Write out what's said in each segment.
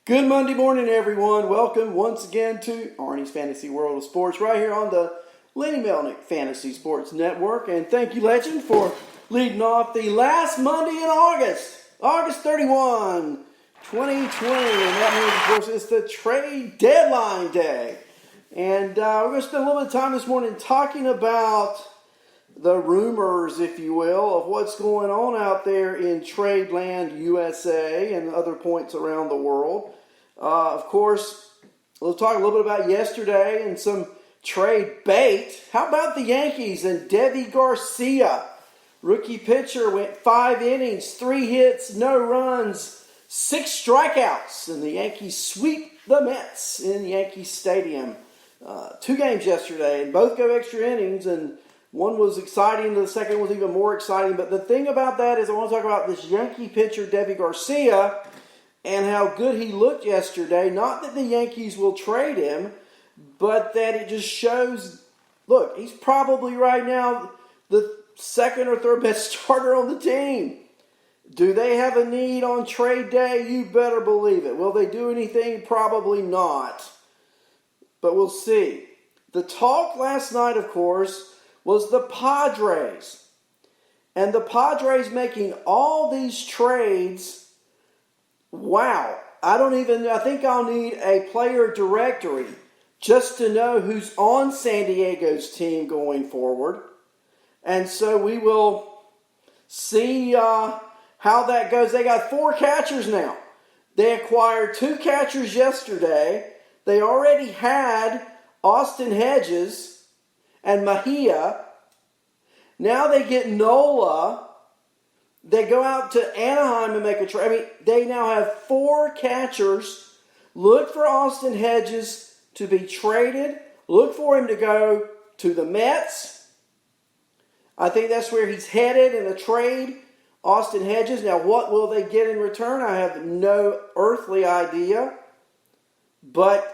Good Monday morning, everyone. Welcome once again to Arnie's Fantasy World of Sports right here on the Lenny Melnick Fantasy Sports Network. And thank you, Legend, for leading off the last Monday in August 31, 2020. And that means, of course, it's the trade deadline day. And we're going to spend a little bit of time this morning talking about the rumors, if you will, of what's going on out there in Trade Land USA and other points around the world. Of course, we'll talk a little bit about yesterday and some trade bait. How about the Yankees and Deivi Garcia? Rookie pitcher went 5 innings, 3 hits, no runs, 6 strikeouts, and the Yankees sweep the Mets in Yankee Stadium. 2 games yesterday, and both go extra innings, and one was exciting, the second was even more exciting. But the thing about that is I want to talk about this Yankee pitcher, Deivi Garcia, and how good he looked yesterday. Not that the Yankees will trade him, but that it just shows, look, he's probably right now the second or third best starter on the team. Do they have a need on trade day? You better believe it. Will they do anything? Probably not. But we'll see. The talk last night, of course, was the Padres. And the Padres making all these trades. Wow. I think I'll need a player directory just to know who's on San Diego's team going forward. And so we will see how that goes. They got 4 catchers now. They acquired 2 catchers yesterday. They already had Austin Hedges and Mejia. Now they get Nola. They go out to Anaheim and make a trade. I mean, they now have 4 catchers. Look for Austin Hedges to be traded. Look for him to go to the Mets. I think that's where he's headed in a trade. Austin Hedges. Now, what will they get in return? I have no earthly idea. But,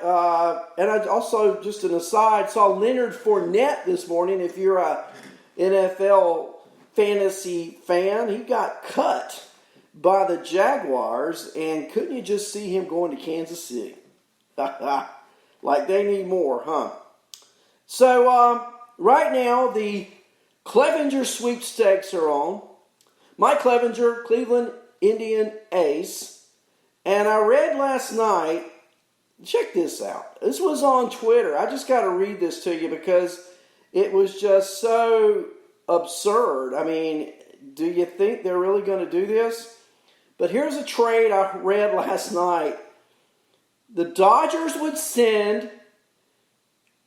and I also, just an aside, saw Leonard Fournette this morning. If you're a NFL fantasy fan, he got cut by the Jaguars, and couldn't you just see him going to Kansas City? Like they need more, huh? So, right now, the Clevenger sweepstakes are on. Mike Clevenger, Cleveland Indian ace. And I read last night, check this out. This was on Twitter. I just got to read this to you because it was just so absurd. I mean, do you think they're really going to do this? But here's a trade I read last night. The Dodgers would send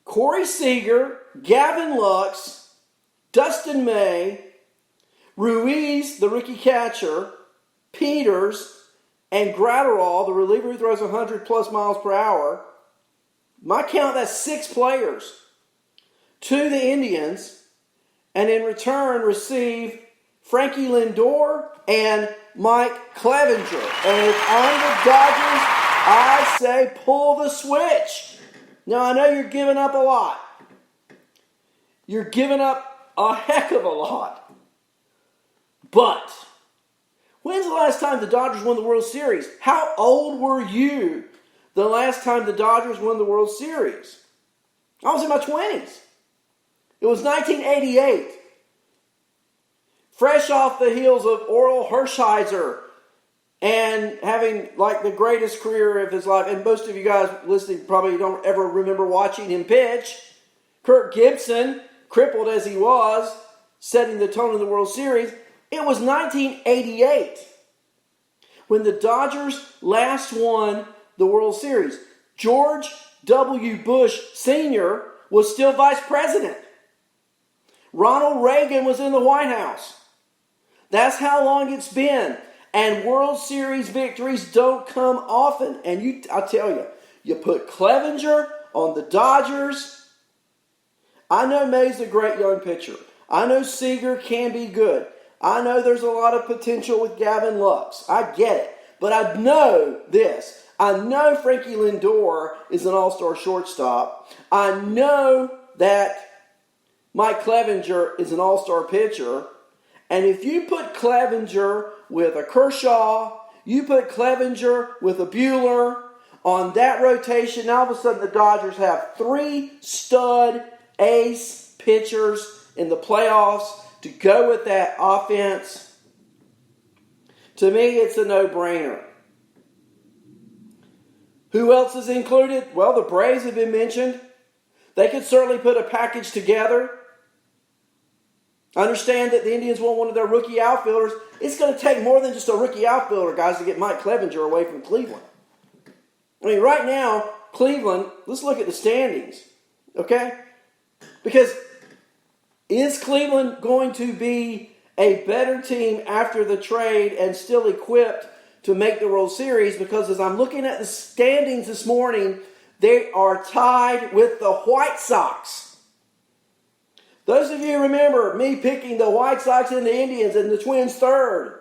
Corey Seager, Gavin Lux, Dustin May, Ruiz, the rookie catcher, Peters, and Gratterall, the reliever who throws 100-plus miles per hour. My count, that's 6 players to the Indians, and in return receive Frankie Lindor and Mike Clevenger. And if I'm the Dodgers, I say pull the switch. Now, I know you're giving up a lot. You're giving up a heck of a lot. But when's the last time the Dodgers won the World Series? How old were you the last time the Dodgers won the World Series? I was in my 20s. It was 1988. Fresh off the heels of Orel Hershiser and having like the greatest career of his life. And most of you guys listening probably don't ever remember watching him pitch. Kirk Gibson, crippled as he was, setting the tone of the World Series. It was 1988 when the Dodgers last won the World Series. George W. Bush Sr. was still vice president. Ronald Reagan was in the White House. That's how long it's been. And World Series victories don't come often. And I tell you, you put Clevenger on the Dodgers. I know May's a great young pitcher. I know Seager can be good. I know there's a lot of potential with Gavin Lux. I get it. But I know this. I know Frankie Lindor is an all-star shortstop. I know that Mike Clevenger is an all-star pitcher. And if you put Clevenger with a Kershaw, you put Clevenger with a Buehler, on that rotation. Now all of a sudden the Dodgers have 3 stud ace pitchers in the playoffs to go with that offense. To me, it's a no-brainer. Who else is included? Well, the Braves have been mentioned. They could certainly put a package together. I understand that the Indians want one of their rookie outfielders. It's going to take more than just a rookie outfielder, guys, to get Mike Clevinger away from Cleveland. I mean, right now, Cleveland, let's look at the standings, okay? Because is Cleveland going to be a better team after the trade and still equipped to make the World Series? Because as I'm looking at the standings this morning, they are tied with the White Sox. Those of you remember me picking the White Sox and the Indians and the Twins third.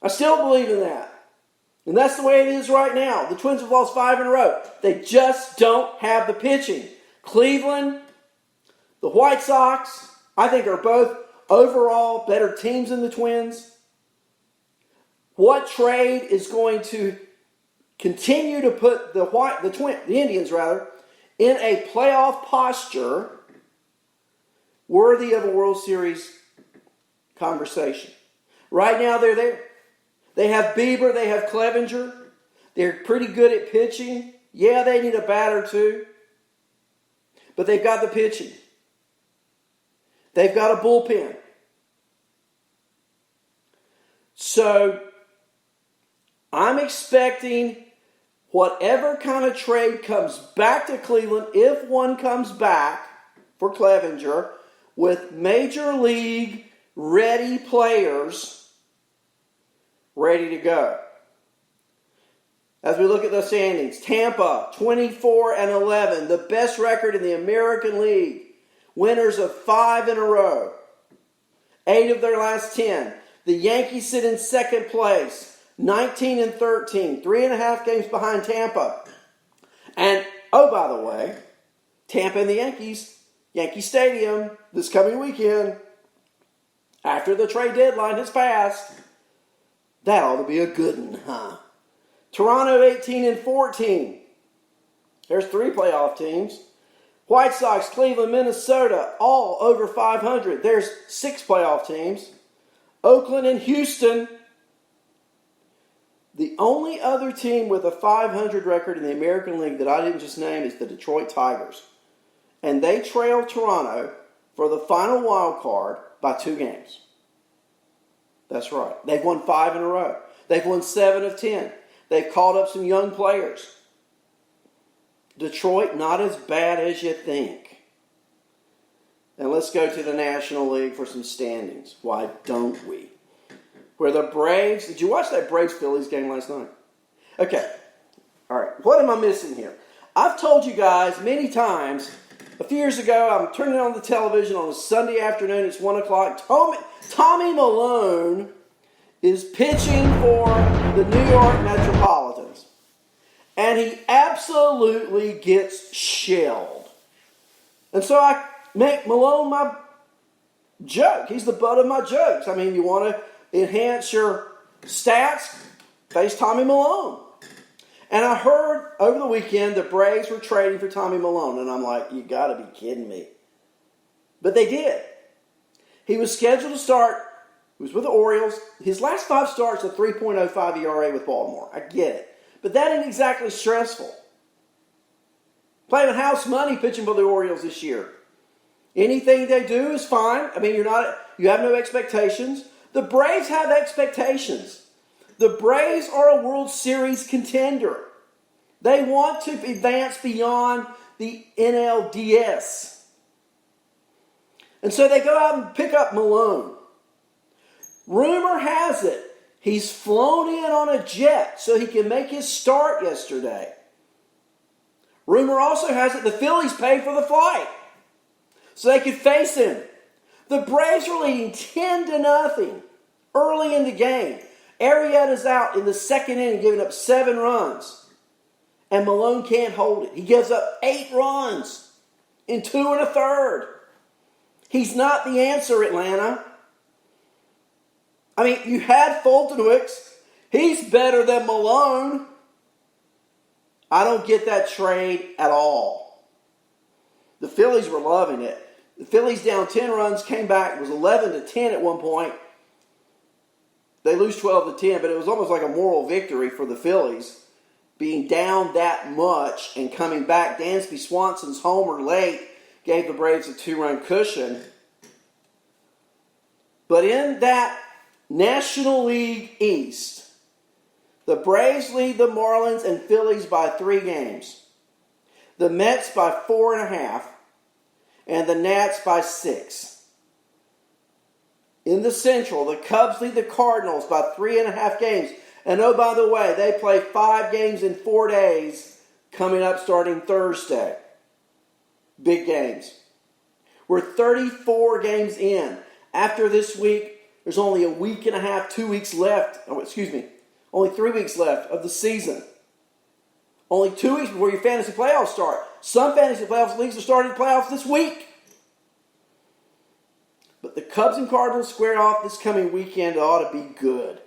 I still believe in that. And that's the way it is right now. The Twins have lost 5 in a row. They just don't have the pitching. Cleveland, the White Sox, I think are both overall better teams than the Twins. What trade is going to continue to put the Indians in a playoff posture worthy of a World Series conversation? Right now they're there. They have Bieber, they have Clevinger. They're pretty good at pitching. Yeah, they need a batter too. But they've got the pitching. They've got a bullpen. So, I'm expecting whatever kind of trade comes back to Cleveland, if one comes back for Clevinger, with major league ready players ready to go. As we look at the standings, Tampa 24-11, the best record in the American League. Winners of 5 in a row. 8 of their last 10. The Yankees sit in second place, 19-13, 3.5 games behind Tampa. And, oh, by the way, Tampa and the Yankees, Yankee Stadium, this coming weekend, after the trade deadline has passed. That ought to be a good one, huh? Toronto 18-14. There's 3 playoff teams. White Sox, Cleveland, Minnesota, all over 500. There's 6 playoff teams. Oakland and Houston. The only other team with a 500 record in the American League that I didn't just name is the Detroit Tigers. And they trailed Toronto for the final wild card by 2 games. That's right. They've won 5 in a row. They've won 7 of 10. They've called up some young players. Detroit, not as bad as you think. And let's go to the National League for some standings. Why don't we? Where the Braves... Did you watch that Braves-Phillies game last night? Okay. All right. What am I missing here? I've told you guys many times... A few years ago, I'm turning on the television on a Sunday afternoon. It's 1 o'clock. Tommy Malone is pitching for the New York Metropolitans. And he absolutely gets shelled. And so I make Malone my joke. He's the butt of my jokes. I mean, you want to enhance your stats? Face Tommy Malone. And I heard over the weekend the Braves were trading for Tommy Malone. And I'm like, you got to be kidding me. But they did. He was scheduled to start. He was with the Orioles. His last 5 starts, a 3.05 ERA with Baltimore. I get it. But that ain't exactly stressful. Playing house money pitching for the Orioles this year. Anything they do is fine. I mean, you have no expectations. The Braves have expectations. The Braves are a World Series contender. They want to advance beyond the NLDS. And so they go out and pick up Malone. Rumor has it he's flown in on a jet so he can make his start yesterday. Rumor also has it the Phillies paid for the flight so they could face him. The Braves are leading 10-0 early in the game. Arrieta's out in the second inning, giving up 7 runs. And Malone can't hold it. He gives up 8 runs in 2 1/3. He's not the answer, Atlanta. I mean, you had Fulton Wicks. He's better than Malone. I don't get that trade at all. The Phillies were loving it. The Phillies down 10 runs, came back, it was 11-10 at one point. They lose 12-10, but it was almost like a moral victory for the Phillies, being down that much and coming back. Dansby Swanson's homer late gave the Braves a 2-run cushion. But in that National League East, the Braves lead the Marlins and Phillies by 3 games. The Mets by 4.5, and the Nats by 6. In the Central, the Cubs lead the Cardinals by 3.5 games. And oh, by the way, they play 5 games in 4 days coming up starting Thursday. Big games. We're 34 games in. After this week, there's only a week and a half, 2 weeks left. Only 3 weeks left of the season. Only 2 weeks before your fantasy playoffs start. Some fantasy playoffs leagues are starting playoffs this week. But the Cubs and Cardinals square off this coming weekend. It ought to be good.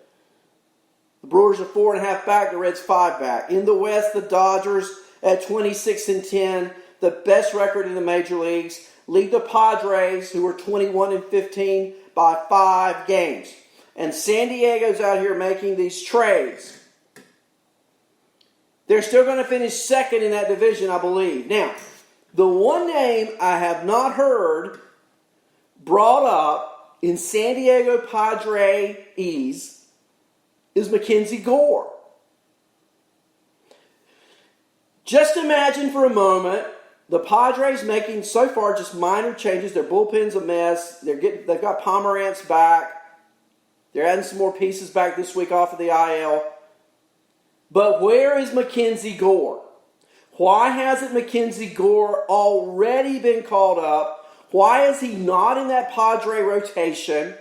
The Brewers are 4.5 back. The Reds 5 back. In the West, the Dodgers at 26-10, the best record in the major leagues, lead the Padres, who are 21-15, by 5 games. And San Diego's out here making these trades. They're still going to finish second in that division, I believe. Now, the one name I have not heard brought up in San Diego Padres is Mackenzie Gore. Just imagine for a moment the Padres making so far just minor changes. Their bullpen's a mess. They've got Pomerantz back. They're adding some more pieces back this week off of the IL. But where is Mackenzie Gore? Why hasn't Mackenzie Gore already been called up? Why is he not in that Padre rotation?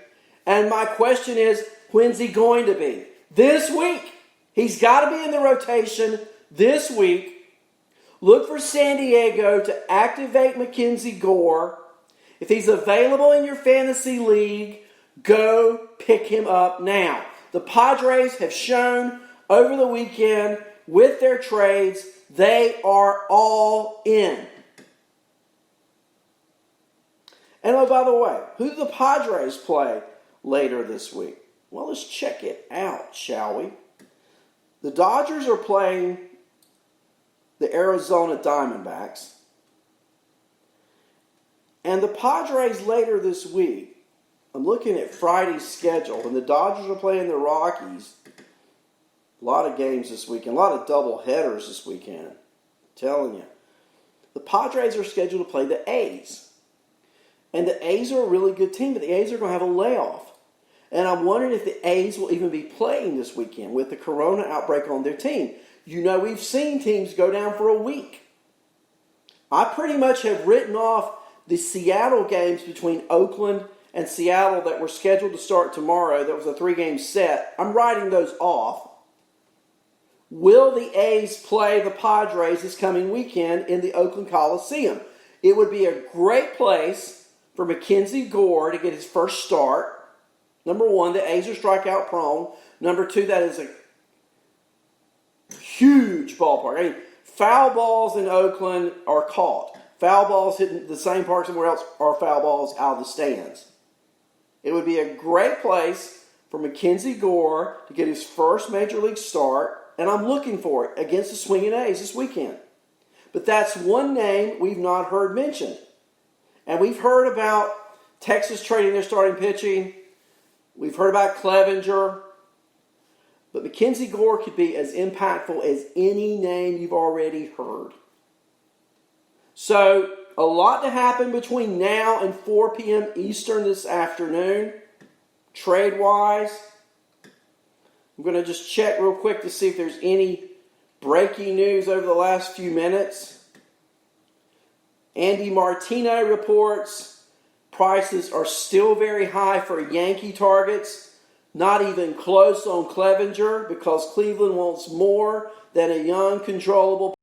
And my question is, when's he going to be? This week. He's got to be in the rotation this week. Look for San Diego to activate Mackenzie Gore. If he's available in your fantasy league, go pick him up now. The Padres have shown over the weekend with their trades, they are all in. And oh, by the way, who do the Padres play later this week? Well, let's check it out, shall we? The Dodgers are playing the Arizona Diamondbacks. And the Padres later this week, I'm looking at Friday's schedule, and the Dodgers are playing the Rockies. A lot of games this weekend, a lot of double headers this weekend. I'm telling you. The Padres are scheduled to play the A's. And the A's are a really good team, but the A's are going to have a layoff. And I'm wondering if the A's will even be playing this weekend with the corona outbreak on their team. You know, we've seen teams go down for a week. I pretty much have written off the Seattle games between Oakland and Seattle that were scheduled to start tomorrow. That was a 3-game set. I'm writing those off. Will the A's play the Padres this coming weekend in the Oakland Coliseum? It would be a great place for Mackenzie Gore to get his first start. Number one, the A's are strikeout prone. Number two, that is a huge ballpark. I mean, foul balls in Oakland are caught. Foul balls hitting the same park somewhere else are foul balls out of the stands. It would be a great place for Mackenzie Gore to get his first major league start, and I'm looking for it against the swinging A's this weekend. But that's one name we've not heard mentioned. And we've heard about Texas trading their starting pitching. We've heard about Clevenger. But Mackenzie Gore could be as impactful as any name you've already heard. So, a lot to happen between now and 4 p.m. Eastern this afternoon, trade-wise. I'm going to just check real quick to see if there's any breaking news over the last few minutes. Andy Martino reports prices are still very high for Yankee targets. Not even close on Clevenger because Cleveland wants more than a young, controllable